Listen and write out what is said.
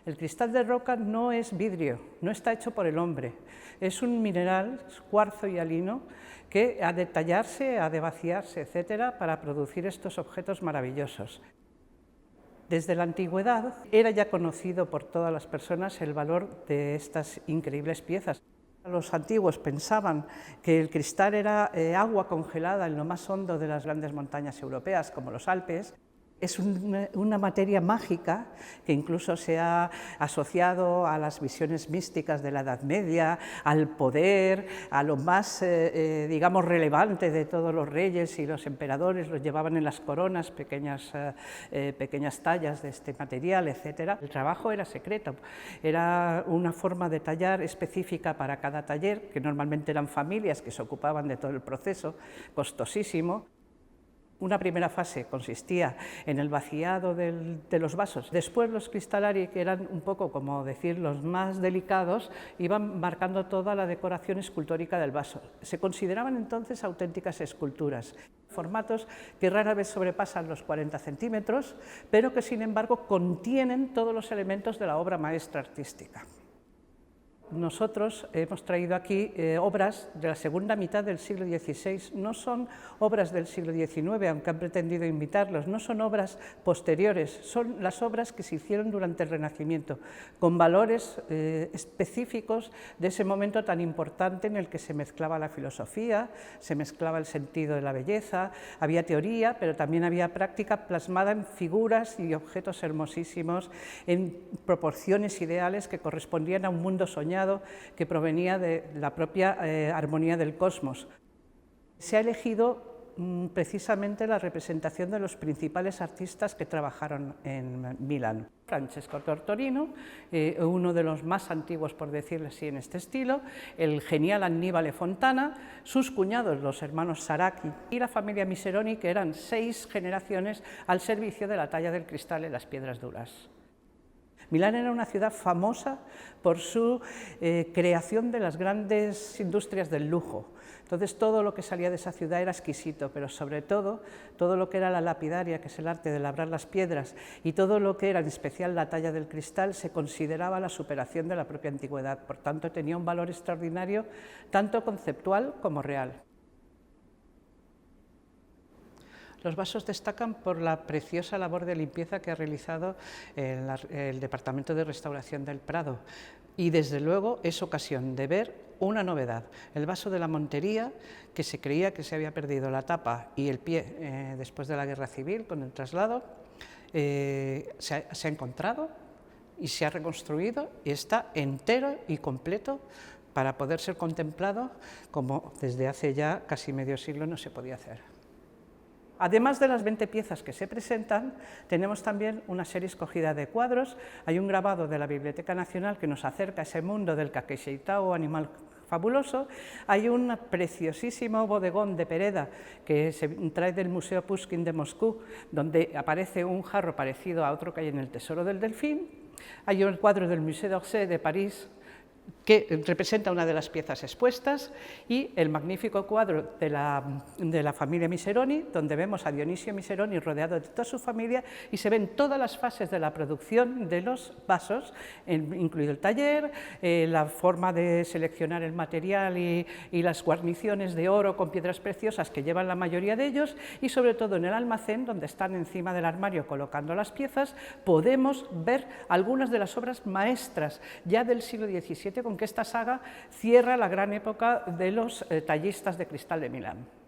El cristal de roca no es vidrio, no está hecho por el hombre, es un mineral, cuarzo y alino, que ha de tallarse, ha de vaciarse, etcétera, para producir estos objetos maravillosos. Desde la antigüedad era ya conocido por todas las personas el valor de estas increíbles piezas. Los antiguos pensaban que el cristal era agua congelada en lo más hondo de las grandes montañas europeas, como los Alpes. Es una materia mágica que incluso se ha asociado a las visiones místicas de la Edad Media, al poder, a lo más, digamos, relevante de todos los reyes y los emperadores, los llevaban en las coronas, pequeñas tallas de este material, etc. El trabajo era secreto, era una forma de tallar específica para cada taller, que normalmente eran familias que se ocupaban de todo el proceso, costosísimo. Una primera fase consistía en el vaciado de los vasos. Después los cristalari, que eran un poco, como decir, los más delicados, iban marcando toda la decoración escultórica del vaso. Se consideraban entonces auténticas esculturas, formatos que rara vez sobrepasan los 40 centímetros, pero que sin embargo contienen todos los elementos de la obra maestra artística. Nosotros hemos traído aquí obras de la segunda mitad del siglo XVI, no son obras del siglo XIX, aunque han pretendido imitarlos, no son obras posteriores, son las obras que se hicieron durante el Renacimiento, con valores específicos de ese momento tan importante en el que se mezclaba la filosofía, se mezclaba el sentido de la belleza, había teoría, pero también había práctica plasmada en figuras y objetos hermosísimos, en proporciones ideales que correspondían a un mundo soñado, que provenía de la propia armonía del cosmos. Se ha elegido precisamente la representación de los principales artistas que trabajaron en Milán. Francesco Tortorino, uno de los más antiguos, por decirlo así, en este estilo, el genial Annibale Fontana, sus cuñados, los hermanos Saracchi, y la familia Miseroni, que eran 6 generaciones al servicio de la talla del cristal en las piedras duras. Milán era una ciudad famosa por su creación de las grandes industrias del lujo. Entonces todo lo que salía de esa ciudad era exquisito, pero sobre todo lo que era la lapidaria, que es el arte de labrar las piedras, y todo lo que era en especial la talla del cristal, se consideraba la superación de la propia antigüedad. Por tanto, tenía un valor extraordinario, tanto conceptual como real. Los vasos destacan por la preciosa labor de limpieza que ha realizado el Departamento de Restauración del Prado, y desde luego es ocasión de ver una novedad: el vaso de la Montería, que se creía que se había perdido la tapa y el pie después de la Guerra Civil con el traslado, se ha encontrado y se ha reconstruido y está entero y completo para poder ser contemplado, como desde hace ya casi medio siglo no se podía hacer. Además de las 20 piezas que se presentan, tenemos también una serie escogida de cuadros. Hay un grabado de la Biblioteca Nacional que nos acerca a ese mundo del Kakeixeitao, animal fabuloso. Hay un preciosísimo bodegón de Pereda que se trae del Museo Pushkin de Moscú, donde aparece un jarro parecido a otro que hay en el Tesoro del Delfín. Hay un cuadro del Musée d'Orsay de París que representa una de las piezas expuestas, y el magnífico cuadro de la familia Miseroni, donde vemos a Dionisio Miseroni rodeado de toda su familia, y se ven todas las fases de la producción de los vasos, incluido el taller, la forma de seleccionar el material y las guarniciones de oro con piedras preciosas que llevan la mayoría de ellos, y sobre todo en el almacén, donde están encima del armario colocando las piezas, podemos ver algunas de las obras maestras ya del siglo XVII, con que esta saga cierra la gran época de los tallistas de cristal de Milán.